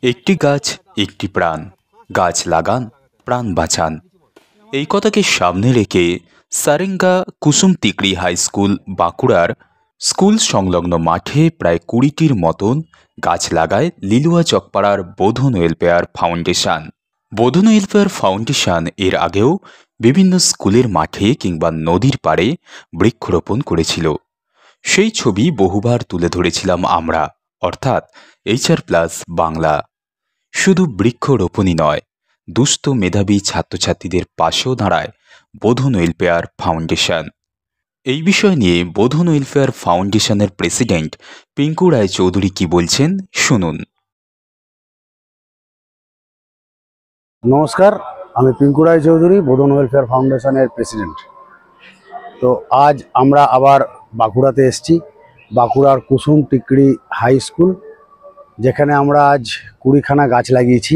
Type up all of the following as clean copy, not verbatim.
একটি গাছ একটি প্রাণ, গাছ লাগান প্রাণ বাঁচান। এই কথাকে সামনে রেখে সারেঙ্গা কুসুম তিকড়ি হাই স্কুল বাঁকুড়ার স্কুল সংলগ্ন মাঠে প্রায় ২০টির মতন গাছ লাগায় লিলুয়া চকপাড়ার বোধন ওয়েলফেয়ার ফাউন্ডেশন। বোধন ওয়েলফেয়ার ফাউন্ডেশন এর আগেও বিভিন্ন স্কুলের মাঠে কিংবা নদীর পাড়ে বৃক্ষরোপণ করেছিল। সেই ছবি বহুবার তুলে ধরেছিলাম আমরা, অর্থাৎ HR+ বাংলা। শুধু বৃক্ষরোপণই নয়, দুস্থ মেধাবী ছাত্রছাত্রীদের পাশেও দাঁড়ায় বোধন ওয়েলফেয়ার ফাউন্ডেশন। এই বিষয় নিয়ে বোধন ওয়েলফেয়ার ফাউন্ডেশনের প্রেসিডেন্ট পিঙ্কু রায়চৌধুরী কি বলছেন শুনুন। নমস্কার, আমি পিঙ্কু রায়চৌধুরী, বোধন ওয়েলফেয়ার ফাউন্ডেশনের প্রেসিডেন্ট। তো আজ আমরা আবার বাঁকুড়াতে এসেছি, বাঁকুড়ার কুসুম টিকড়ি হাই স্কুল, যেখানে আমরা আজ 20খানা গাছ লাগিয়েছি।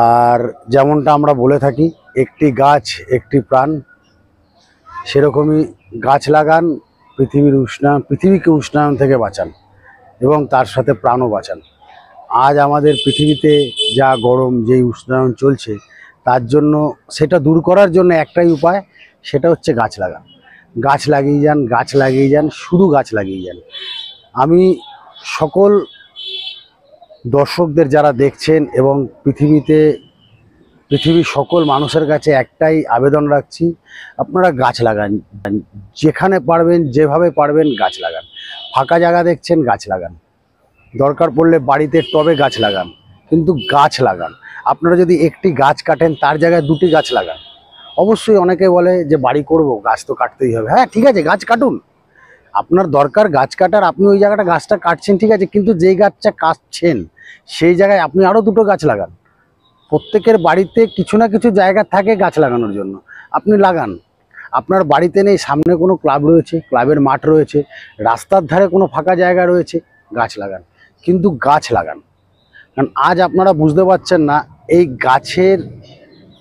আর যেমনটা আমরা বলে থাকি, একটি গাছ একটি প্রাণ, সেরকমই গাছ লাগান, পৃথিবীকে উষ্ণায়ন থেকে বাঁচান এবং তার সাথে প্রাণও বাঁচান। আজ আমাদের পৃথিবীতে যা গরম, যেই উষ্ণায়ন চলছে, তার জন্য সেটা দূর করার জন্য একটাই উপায়, সেটা হচ্ছে গাছ লাগান। গাছ লাগিয়ে যান, গাছ লাগিয়ে যান, শুধু গাছ লাগিয়ে যান। আমি সকল দর্শকদের যারা দেখছেন এবং পৃথিবীর সকল মানুষের কাছে একটাই আবেদন রাখছি, আপনারা গাছ লাগান। যেখানে পারবেন, যেভাবে পারবেন গাছ লাগান। ফাঁকা জায়গা দেখছেন, গাছ লাগান। দরকার পড়লে বাড়িতে টবে গাছ লাগান, কিন্তু গাছ লাগান। আপনারা যদি একটি গাছ কাটেন, তার জায়গায় 2টি গাছ লাগান। অবশ্যই অনেকে বলে যে বাড়ি করব, গাছ তো কাটতেই হবে। হ্যাঁ, ঠিক আছে, গাছ কাটুন। আপনার দরকার গাছ কাটার, আপনি ওই জায়গাটা গাছটা কাটছেন, ঠিক আছে, কিন্তু যেই গাছটা কাটছেন সেই জায়গায় আপনি আরও 2টো গাছ লাগান। প্রত্যেকের বাড়িতে কিছু না কিছু জায়গা থাকে গাছ লাগানোর জন্য, আপনি লাগান। আপনার বাড়িতে নেই, সামনে কোনো ক্লাব রয়েছে, ক্লাবের মাঠ রয়েছে, রাস্তার ধারে কোনো ফাঁকা জায়গা রয়েছে, গাছ লাগান, কিন্তু গাছ লাগান। কারণ আজ আপনারা বুঝতে পারছেন না এই গাছের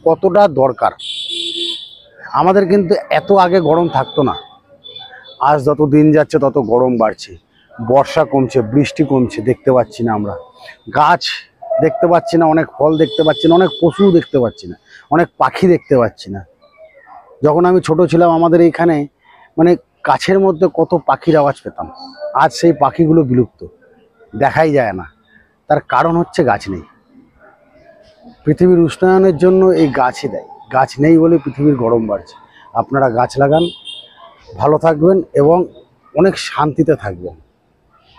কতটা দরকার। আমাদের কিন্তু এত আগে গরম থাকতো না, আজ যত দিন যাচ্ছে তত গরম বাড়ছে, বর্ষা কমছে, বৃষ্টি কমছে, দেখতে পাচ্ছি না আমরা গাছ, দেখতে পাচ্ছি না অনেক ফল, দেখতে পাচ্ছি না অনেক পশু, দেখতে পাচ্ছি না অনেক পাখি, দেখতে পাচ্ছি না। যখন আমি ছোট ছিলাম, আমাদের এইখানে মানে গাছের মধ্যে কত পাখির আওয়াজ পেতাম। আজ সেই পাখিগুলো বিলুপ্ত, দেখাই যায় না। তার কারণ হচ্ছে গাছ নেই। পৃথিবীর উষ্ণায়নের জন্য এই গাছই দেয়। গাছ নেই বলে পৃথিবীর গরম বাড়ছে। আপনারা গাছ লাগান, ভালো থাকবেন এবং অনেক শান্তিতে থাকবেন।